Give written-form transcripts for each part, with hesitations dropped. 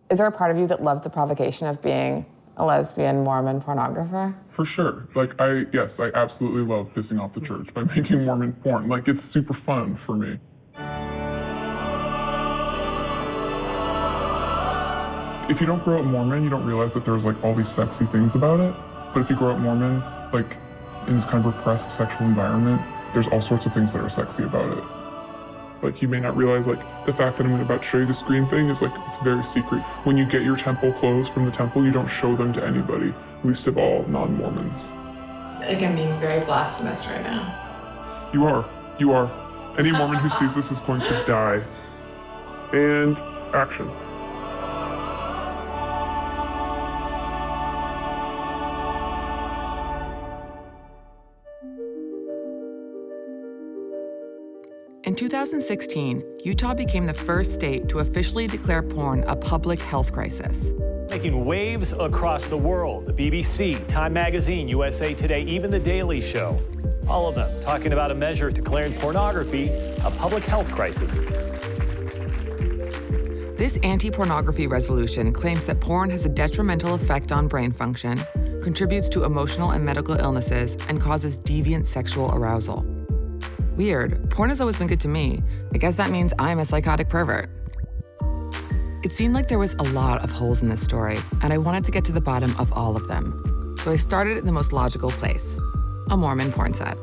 Is there a part of you that loves the provocation of being a lesbian Mormon pornographer? For sure. Yes, I absolutely love pissing off the church by making Mormon porn. It's super fun for me. If you don't grow up Mormon, you don't realize that there's all these sexy things about it. But if you grow up Mormon, in this kind of repressed sexual environment, there's all sorts of things that are sexy about it. You may not realize, the fact that I'm about to show you the screen thing is, it's very secret. When you get your temple clothes from the temple, you don't show them to anybody, least of all non-Mormons. I'm being very blasphemous right now. You are. Any Mormon who sees this is going to die. And action. In 2016, Utah became the first state to officially declare porn a public health crisis. Making waves across the world. The BBC, Time Magazine, USA Today, even The Daily Show. All of them talking about a measure declaring pornography a public health crisis. This anti-pornography resolution claims that porn has a detrimental effect on brain function, contributes to emotional and medical illnesses, and causes deviant sexual arousal. Weird, porn has always been good to me. I guess that means I'm a psychotic pervert. It seemed like there was a lot of holes in this story, and I wanted to get to the bottom of all of them. So I started in the most logical place, a Mormon porn set.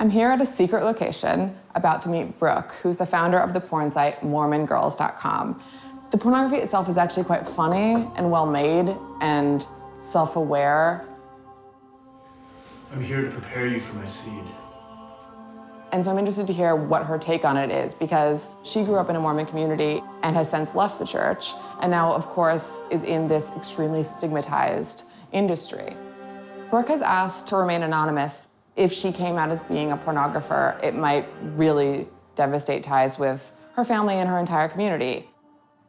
I'm here at a secret location, about to meet Brooke, who's the founder of the porn site MormonGirls.com. The pornography itself is actually quite funny and well-made and self-aware. I'm here to prepare you for my seed. And so I'm interested to hear what her take on it is, because she grew up in a Mormon community and has since left the church, and now, of course, is in this extremely stigmatized industry. Brooke has asked to remain anonymous. If she came out as being a pornographer, it might really devastate ties with her family and her entire community.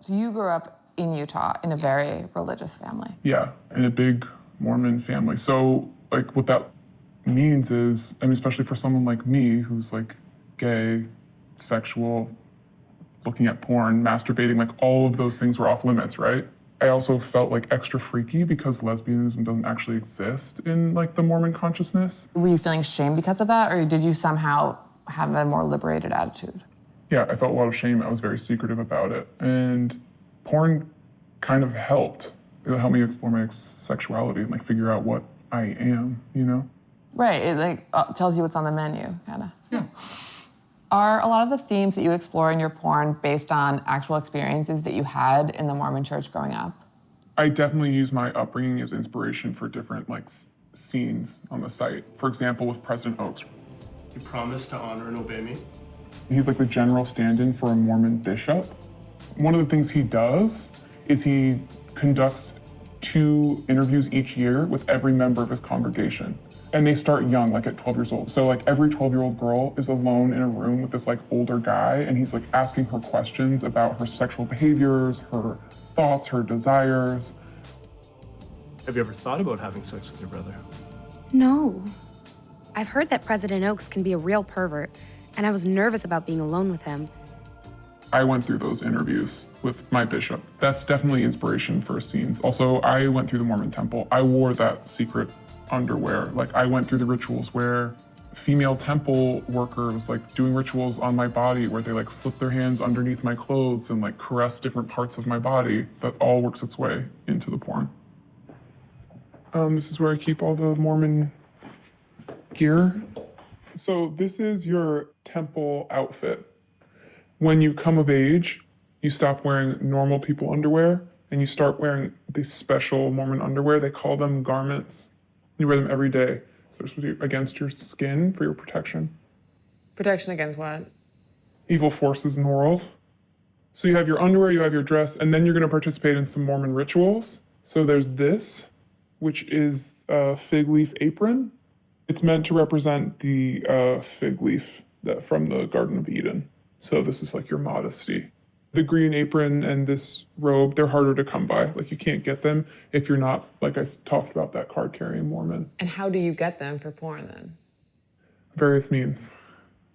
So you grew up in Utah in a very religious family. Yeah, in a big Mormon family. So, what that means is, especially for someone like me who's gay, sexual, looking at porn, masturbating, all of those things were off limits, right? I also felt extra freaky because lesbianism doesn't actually exist in the Mormon consciousness. Were you feeling shame because of that, or did you somehow have a more liberated attitude? Yeah, I felt a lot of shame. I was very secretive about it. And porn kind of helped. It helped me explore my sexuality and figure out what I am, Right, it tells you what's on the menu, kind of. Yeah. Are a lot of the themes that you explore in your porn based on actual experiences that you had in the Mormon church growing up? I definitely use my upbringing as inspiration for different scenes on the site. For example, with President Oaks. You promise to honor and obey me? He's the general stand-in for a Mormon bishop. One of the things he does is he conducts 2 interviews each year with every member of his congregation. And they start young, at 12 years old. So every 12-year-old girl is alone in a room with this older guy, and he's asking her questions about her sexual behaviors, her thoughts, her desires. Have you ever thought about having sex with your brother? No. I've heard that President Oaks can be a real pervert, and I was nervous about being alone with him. I went through those interviews with my bishop. That's definitely inspiration for scenes. Also, I went through the Mormon temple. I wore that secret underwear. I went through the rituals where female temple workers doing rituals on my body where they slip their hands underneath my clothes and caress different parts of my body. That all works its way into the porn. This is where I keep all the Mormon gear. So this is your temple outfit. When you come of age, you stop wearing normal people underwear and you start wearing these special Mormon underwear. They call them garments. You wear them every day. So it's against your skin for your protection. Protection against what? Evil forces in the world. So you have your underwear, you have your dress, and then you're going to participate in some Mormon rituals. So there's this, which is a fig leaf apron. It's meant to represent the fig leaf from the Garden of Eden. So this is your modesty. The green apron and this robe, they're harder to come by. You can't get them if you're not, I talked about, that card-carrying Mormon. And how do you get them for porn, then? Various means.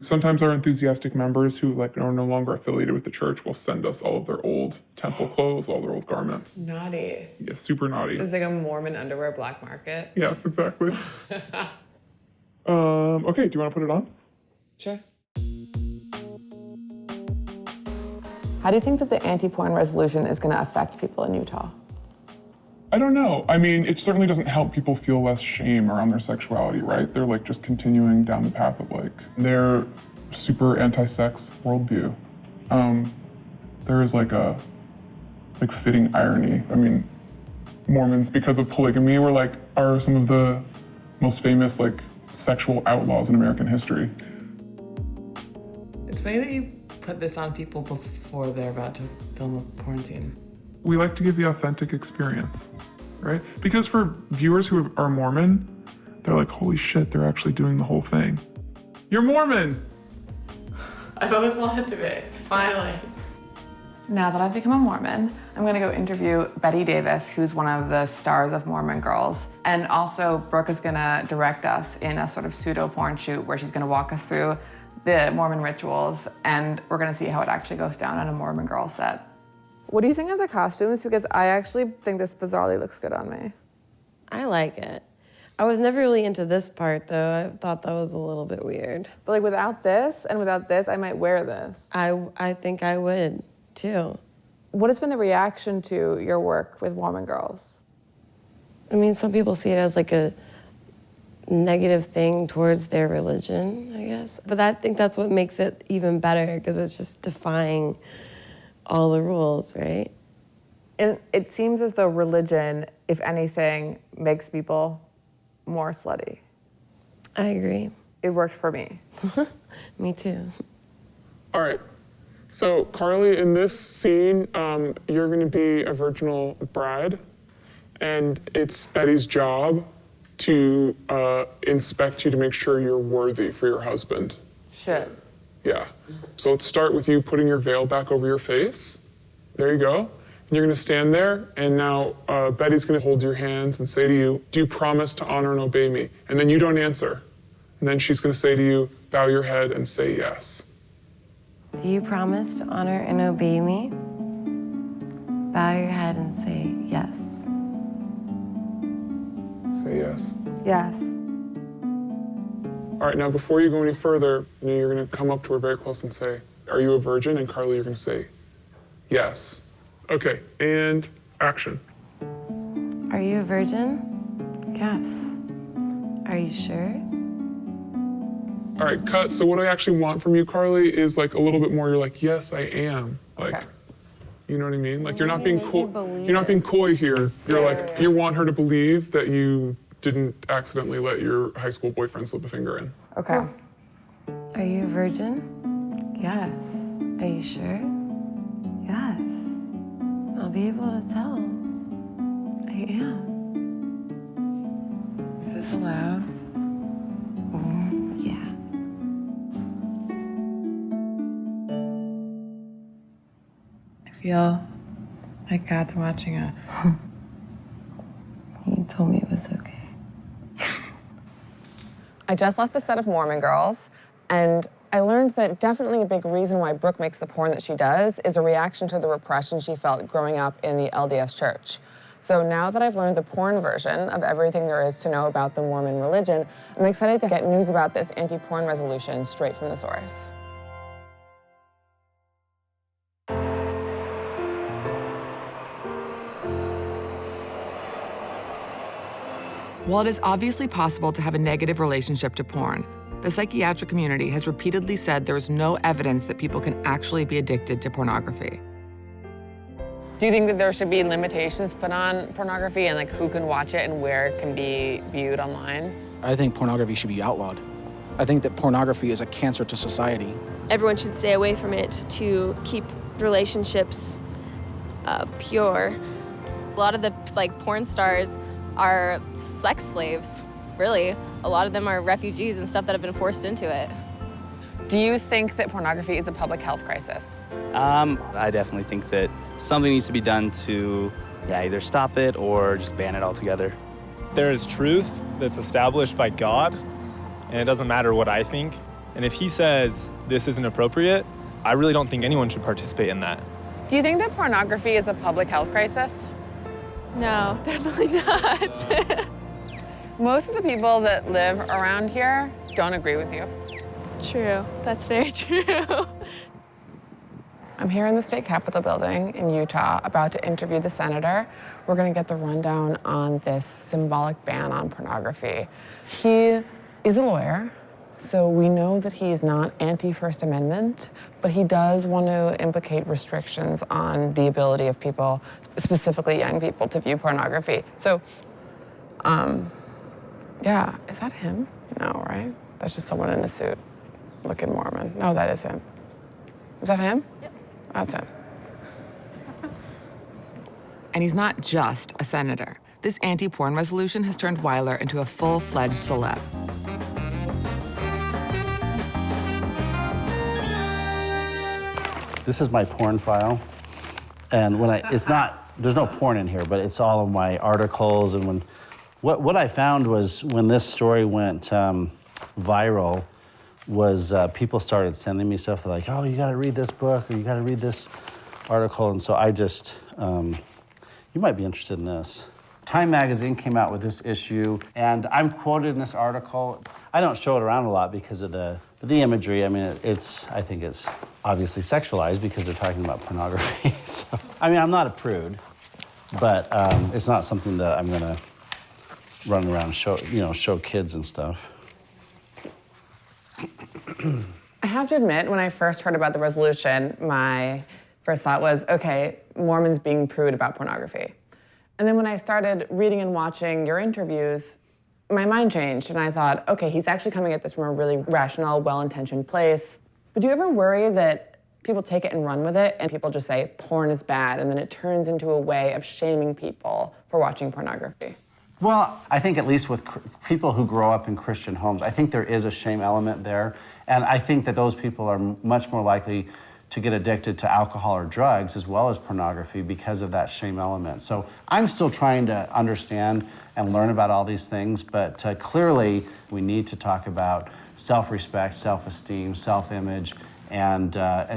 Sometimes our enthusiastic members who like are no longer affiliated with the church will send us all of their old temple clothes, all their old garments. Naughty. Yeah, super naughty. It's like a Mormon underwear black market. Yes, exactly. Okay, do you want to put it on? Sure. How do you think that the anti-porn resolution is going to affect people in Utah? I don't know. I mean, it certainly doesn't help people feel less shame around their sexuality, right? They're like just continuing down the path of like their super anti-sex worldview. There is like a fitting irony. I mean, Mormons, because of polygamy, are some of the most famous like sexual outlaws in American history. It's funny that you put this on people before they're about to film a porn scene. We like to give the authentic experience, right? Because for viewers who are Mormon, they're like, holy shit, they're actually doing the whole thing. You're Mormon! I've always wanted to be, finally. Now that I've become a Mormon, I'm gonna go interview Betty Davis, who's one of the stars of Mormon Girls. And also, Brooke is gonna direct us in a sort of pseudo porn shoot where she's gonna walk us through the Mormon rituals, and we're gonna see how it actually goes down on a Mormon Girl set. What do you think of the costumes? Because I actually think this bizarrely looks good on me. I like it. I was never really into this part, though. I thought that was a little bit weird. But like without this and without this, I might wear this. I think I would, too. What has been the reaction to your work with Mormon Girls? I mean, some people see it as like a negative thing towards their religion, I guess. But I think that's what makes it even better, because it's just defying all the rules, right? And it seems as though religion, if anything, makes people more slutty. I agree. It worked for me. Me too. All right. So, Carly, in this scene, you're going to be a virginal bride, and it's Betty's job to inspect you to make sure you're worthy for your husband. Shit. Yeah. So let's start with you putting your veil back over your face. There you go. And you're going to stand there, and now Betty's going to hold your hands and say to you, do you promise to honor and obey me? And then you don't answer. And then she's going to say to you, bow your head and say yes. Do you promise to honor and obey me? Bow your head and say yes. Say yes. Yes. All right, now before you go any further, you're going to come up to her very close and say, are you a virgin? And Carly, you're going to say, yes. Okay, and action. Are you a virgin? Yes. Are you sure? All right, cut. So what I actually want from you, Carly, is like a little bit more, you're like, yes, I am. Like, Okay. You know what I mean? Like you're not Maybe being make coy. me believe You're not being it. coy here. You're Yeah, like, yeah, yeah. you want her to believe that you didn't accidentally let your high school boyfriend slip a finger in. Okay. Are you a virgin? Yes. Are you sure? Yes. I'll be able to tell. I am. Is this allowed? Yeah. I feel like God's watching us. He told me it was okay. I just left the set of Mormon Girls, and I learned that definitely a big reason why Brooke makes the porn that she does is a reaction to the repression she felt growing up in the LDS Church. So now that I've learned the porn version of everything there is to know about the Mormon religion, I'm excited to get news about this anti-porn resolution straight from the source. While it is obviously possible to have a negative relationship to porn, the psychiatric community has repeatedly said there is no evidence that people can actually be addicted to pornography. Do you think that there should be limitations put on pornography and like who can watch it and where it can be viewed online? I think pornography should be outlawed. I think that pornography is a cancer to society. Everyone should stay away from it to keep relationships pure. A lot of the porn stars are sex slaves, really. A lot of them are refugees and stuff that have been forced into it. Do you think that pornography is a public health crisis? I definitely think that something needs to be done to either stop it or just ban it altogether. There is truth that's established by God, and it doesn't matter what I think. And if he says this isn't appropriate, I really don't think anyone should participate in that. Do you think that pornography is a public health crisis? No, definitely not. Most of the people that live around here don't agree with you. True, that's very true. I'm here in the state capitol building in Utah, about to interview the senator. We're gonna get the rundown on this symbolic ban on pornography. He is a lawyer, so we know that he's not anti-First Amendment, but he does want to implicate restrictions on the ability of people, specifically young people, to view pornography. So, yeah, is that him? No, right? That's just someone in a suit looking Mormon. No, that is him. Is that him? Yep. That's him. And he's not just a senator. This anti-porn resolution has turned Weiler into a full-fledged celeb. This is my porn file. And when it's not, there's no porn in here, but it's all of my articles. And what I found was when this story went viral, was people started sending me stuff. They're like, oh, you gotta read this book, or you gotta read this article. And so I just, you might be interested in this. Time magazine came out with this issue, and I'm quoted in this article. I don't show it around a lot because of the imagery. I mean, I think it's obviously sexualized because they're talking about pornography. So, I mean, I'm not a prude, but it's not something that I'm gonna run around and show kids and stuff. I have to admit, when I first heard about the resolution, my first thought was, okay, Mormons being prude about pornography. And then when I started reading and watching your interviews, my mind changed, and I thought, okay, he's actually coming at this from a really rational, well-intentioned place. But do you ever worry that people take it and run with it, and people just say porn is bad, and then it turns into a way of shaming people for watching pornography? Well, I think at least with people who grow up in Christian homes, I think there is a shame element there. And I think that those people are much more likely to get addicted to alcohol or drugs as well as pornography because of that shame element. So I'm still trying to understand and learn about all these things, but clearly we need to talk about self-respect, self-esteem, self-image, and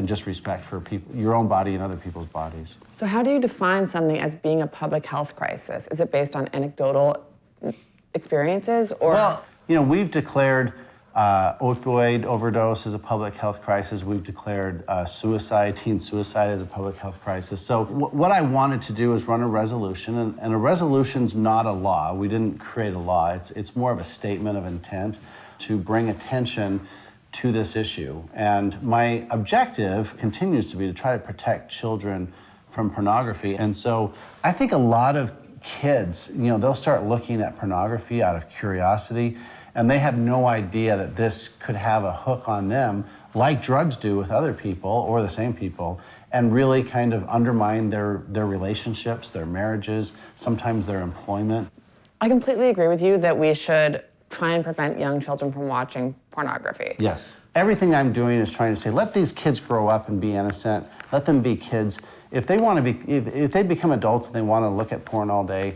just respect for people, your own body and other people's bodies. So how do you define something as being a public health crisis? Is it based on anecdotal experiences, or? Well, we've declared opioid overdose as a public health crisis. We've declared teen suicide as a public health crisis. So what I wanted to do is run a resolution, and a resolution's not a law. We didn't create a law. It's more of a statement of intent to bring attention to this issue. And my objective continues to be to try to protect children from pornography. And so I think a lot of kids, they'll start looking at pornography out of curiosity, and they have no idea that this could have a hook on them, like drugs do with other people or the same people, and really kind of undermine their relationships, their marriages, sometimes their employment. I completely agree with you that we should try and prevent young children from watching pornography. Yes. Everything I'm doing is trying to say, let these kids grow up and be innocent. Let them be kids. If they want to be, if they become adults and they want to look at porn all day,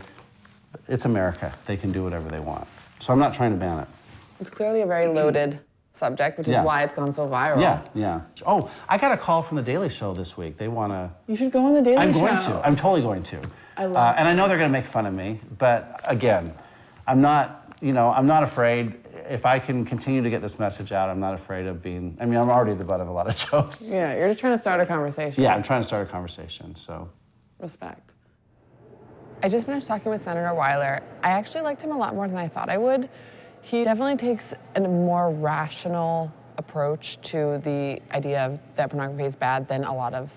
it's America. They can do whatever they want. So I'm not trying to ban it. It's clearly a very loaded subject, which is why it's gone so viral. Yeah. Oh, I got a call from The Daily Show this week. They want to... You should go on The Daily Show. I'm going to. I'm totally going to. I love and I know they're going to make fun of me, but again, I'm not afraid. If I can continue to get this message out, I'm not afraid of being... I'm already the butt of a lot of jokes. Yeah, you're just trying to start a conversation. Yeah, I'm trying to start a conversation, so... Respect. I just finished talking with Senator Weiler. I actually liked him a lot more than I thought I would. He definitely takes a more rational approach to the idea of that pornography is bad than a lot of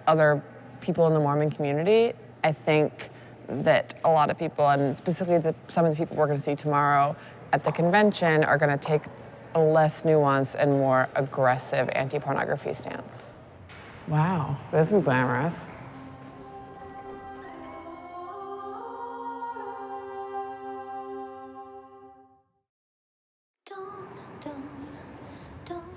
other people in the Mormon community. I think that a lot of people, and specifically some of the people we're going to see tomorrow at the convention, are going to take a less nuanced and more aggressive anti-pornography stance. Wow, this is glamorous.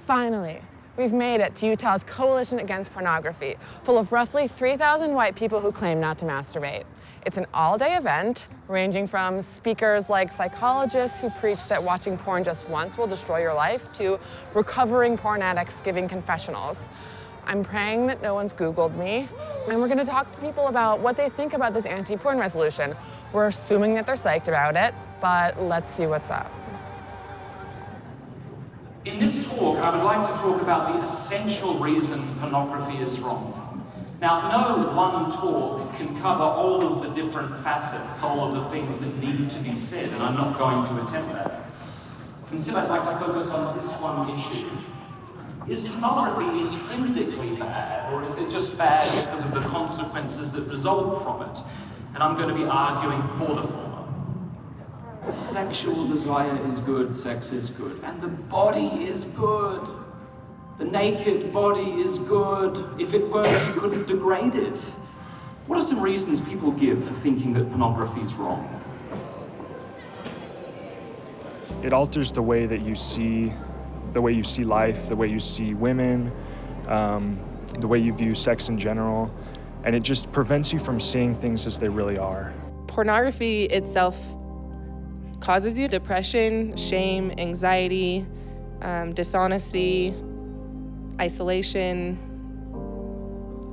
Finally, We've made it to Utah's Coalition Against Pornography, full of roughly 3,000 white people who claim not to masturbate. It's an all-day event, ranging from speakers like psychologists who preach that watching porn just once will destroy your life, to recovering porn addicts giving confessionals. I'm praying that no one's Googled me, and we're gonna talk to people about what they think about this anti-porn resolution. We're assuming that they're psyched about it, but let's see what's up. In this talk, I would like to talk about the essential reason pornography is wrong. Now, no one talk can cover all of the different facets, all of the things that need to be said, and I'm not going to attempt that. Instead, I'd like to focus on this one issue. Is pornography intrinsically bad, or is it just bad because of the consequences that result from it? And I'm going to be arguing for the former. Sexual desire is good, sex is good, and the body is good. The naked body is good. If it were, you couldn't degrade it. What are some reasons people give for thinking that pornography is wrong? It alters the way that you see life, the way you see women, the way you view sex in general, and it just prevents you from seeing things as they really are. Pornography itself causes you depression, shame, anxiety, dishonesty, isolation.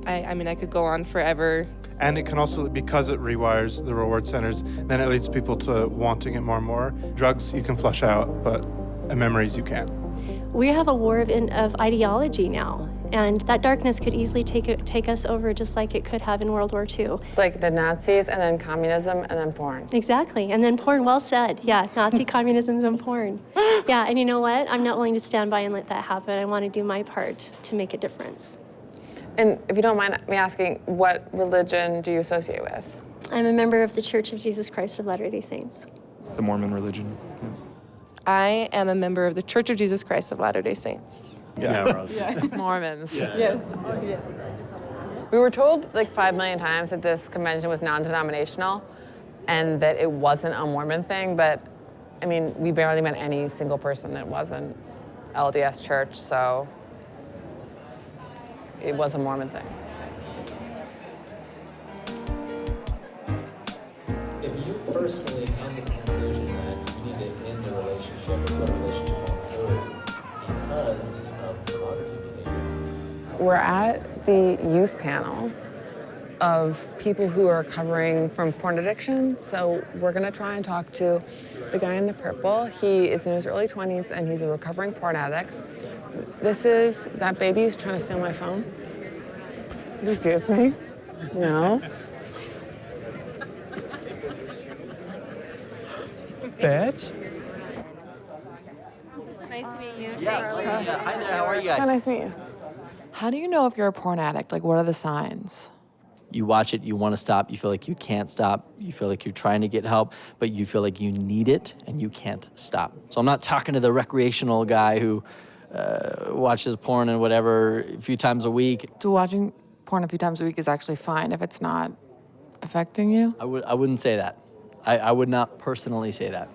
I mean, I could go on forever. And it can also, because it rewires the reward centers, then it leads people to wanting it more and more. Drugs you can flush out, but memories you can't. We have a war of ideology now, and that darkness could easily take us over just like it could have in World War II. It's like the Nazis, and then communism, and then porn. Exactly, and then porn, well said. Yeah, Nazi communism and porn. Yeah, and you know what? I'm not willing to stand by and let that happen. I want to do my part to make a difference. And if you don't mind me asking, what religion do you associate with? I'm a member of the Church of Jesus Christ of Latter-day Saints. The Mormon religion. Yeah. I am a member of the Church of Jesus Christ of Latter-day Saints. Yeah. Mormons. Yeah. Yes. Oh, yeah. We were told like 5 million times that this convention was non-denominational and that it wasn't a Mormon thing, but I mean, we barely met any single person that wasn't LDS Church, so it was a Mormon thing. If you personally come to the conclusion that you need to end the relationship or put a relationship on hold because of pornography behavior. We're at the youth panel of people who are recovering from porn addiction, so we're gonna try and talk to the guy in the purple. He is in his early 20s and he's a recovering porn addict. That baby is trying to steal my phone. Excuse me? No. Bitch. Nice to meet you. Yeah, hi there, how are you guys? So nice to meet you. How do you know if you're a porn addict? Like, what are the signs? You watch it, you want to stop, you feel like you can't stop, you feel like you're trying to get help, but you feel like you need it and you can't stop. So I'm not talking to the recreational guy who watches porn and whatever a few times a week. So watching porn a few times a week is actually fine if it's not affecting you? I wouldn't say that. I would not personally say that.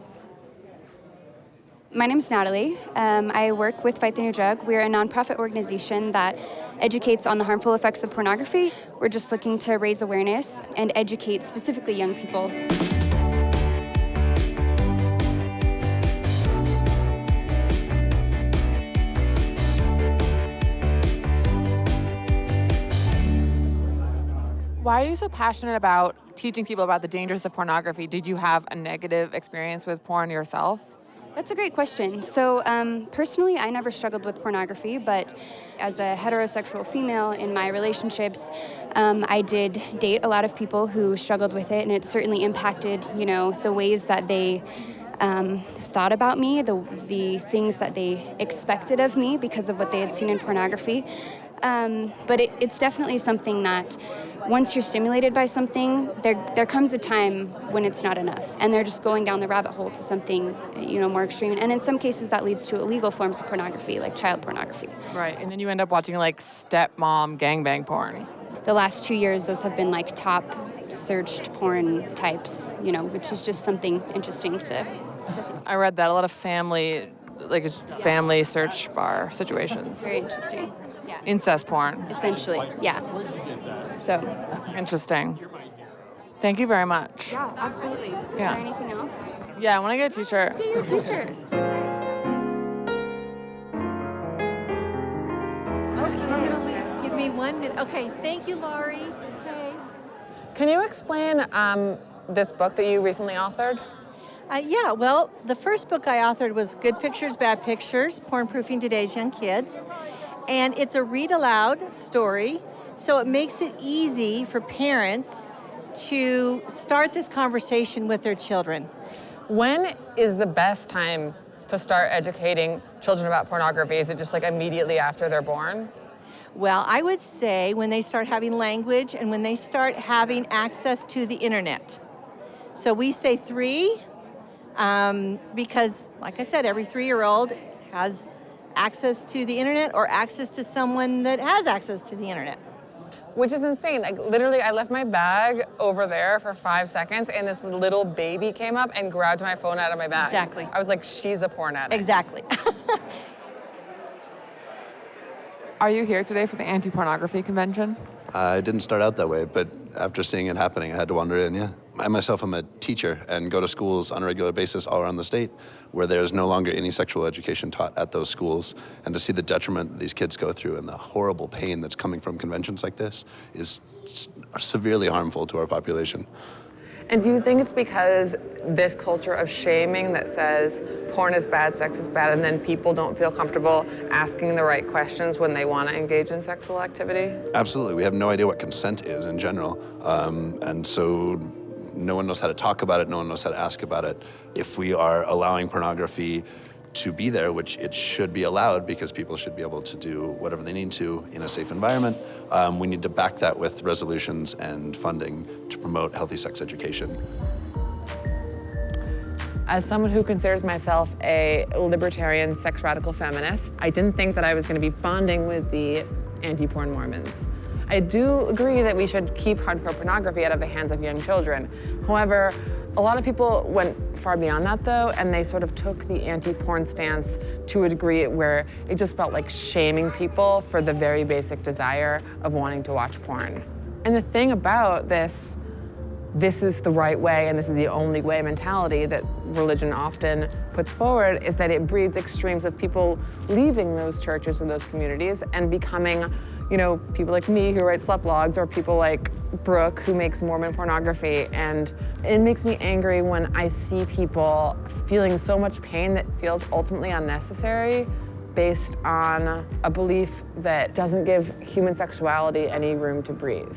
My name's Natalie. I work with Fight the New Drug. We're a nonprofit organization that educates on the harmful effects of pornography. We're just looking to raise awareness and educate specifically young people. Why are you so passionate about teaching people about the dangers of pornography? Did you have a negative experience with porn yourself? That's a great question. So personally, I never struggled with pornography, but as a heterosexual female in my relationships, I did date a lot of people who struggled with it, and it certainly impacted, you know, the ways that they thought about me, the things that they expected of me because of what they had seen in pornography. But it's definitely something that once you're stimulated by something, there comes a time when it's not enough, and they're just going down the rabbit hole to something, you know, more extreme. And in some cases, that leads to illegal forms of pornography, like child pornography. Right, and then you end up watching like stepmom gangbang porn. The last 2 years, those have been like top searched porn types, you know, which is just something interesting to I read that a lot of family like a family search bar situation. Very interesting. Yeah. Incest porn. Essentially, yeah. So. Interesting. Thank you very much. Yeah, absolutely. Is Yeah. there anything else? Yeah, I want to get a t-shirt. Let's get your t-shirt. Give me 1 minute. Okay, thank you, Laurie. Okay. Can you explain this book that you recently authored? Yeah, well, the first book I authored was Good Pictures, Bad Pictures, Porn-Proofing Today's Young Kids. And it's a read-aloud story, so it makes it easy for parents to start this conversation with their children. When is the best time to start educating children about pornography? Is it just like immediately after they're born? Well, I would say when they start having language and when they start having access to the internet. So we say 3, because, like I said, every 3-year-old has access to the internet or access to someone that has access to the internet. Which is insane. Like, literally, I left my bag over there for 5 seconds, and this little baby came up and grabbed my phone out of my bag. Exactly. I was like, she's a porn addict. Exactly. Are you here today for the anti-pornography convention? I didn't start out that way, but after seeing it happening, I had to wander in, yeah. I myself am a teacher and go to schools on a regular basis all around the state where there's no longer any sexual education taught at those schools. And to see the detriment that these kids go through and the horrible pain that's coming from conventions like this is severely harmful to our population. And do you think it's because this culture of shaming that says porn is bad, sex is bad, and then people don't feel comfortable asking the right questions when they want to engage in sexual activity? Absolutely. We have no idea what consent is in general. And so no one knows how to talk about it, no one knows how to ask about it. If we are allowing pornography to be there, which it should be allowed because people should be able to do whatever they need to in a safe environment, we need to back that with resolutions and funding to promote healthy sex education. As someone who considers myself a libertarian sex radical feminist, I didn't think that I was going to be bonding with the anti-porn Mormons. I do agree that we should keep hardcore pornography out of the hands of young children. However, a lot of people went far beyond that though, and they sort of took the anti-porn stance to a degree where it just felt like shaming people for the very basic desire of wanting to watch porn. And the thing about this is the right way and this is the only way mentality that religion often puts forward is that it breeds extremes of people leaving those churches and those communities and becoming, you know, people like me who write slut blogs or people like Brooke who makes Mormon pornography. And it makes me angry when I see people feeling so much pain that feels ultimately unnecessary based on a belief that doesn't give human sexuality any room to breathe.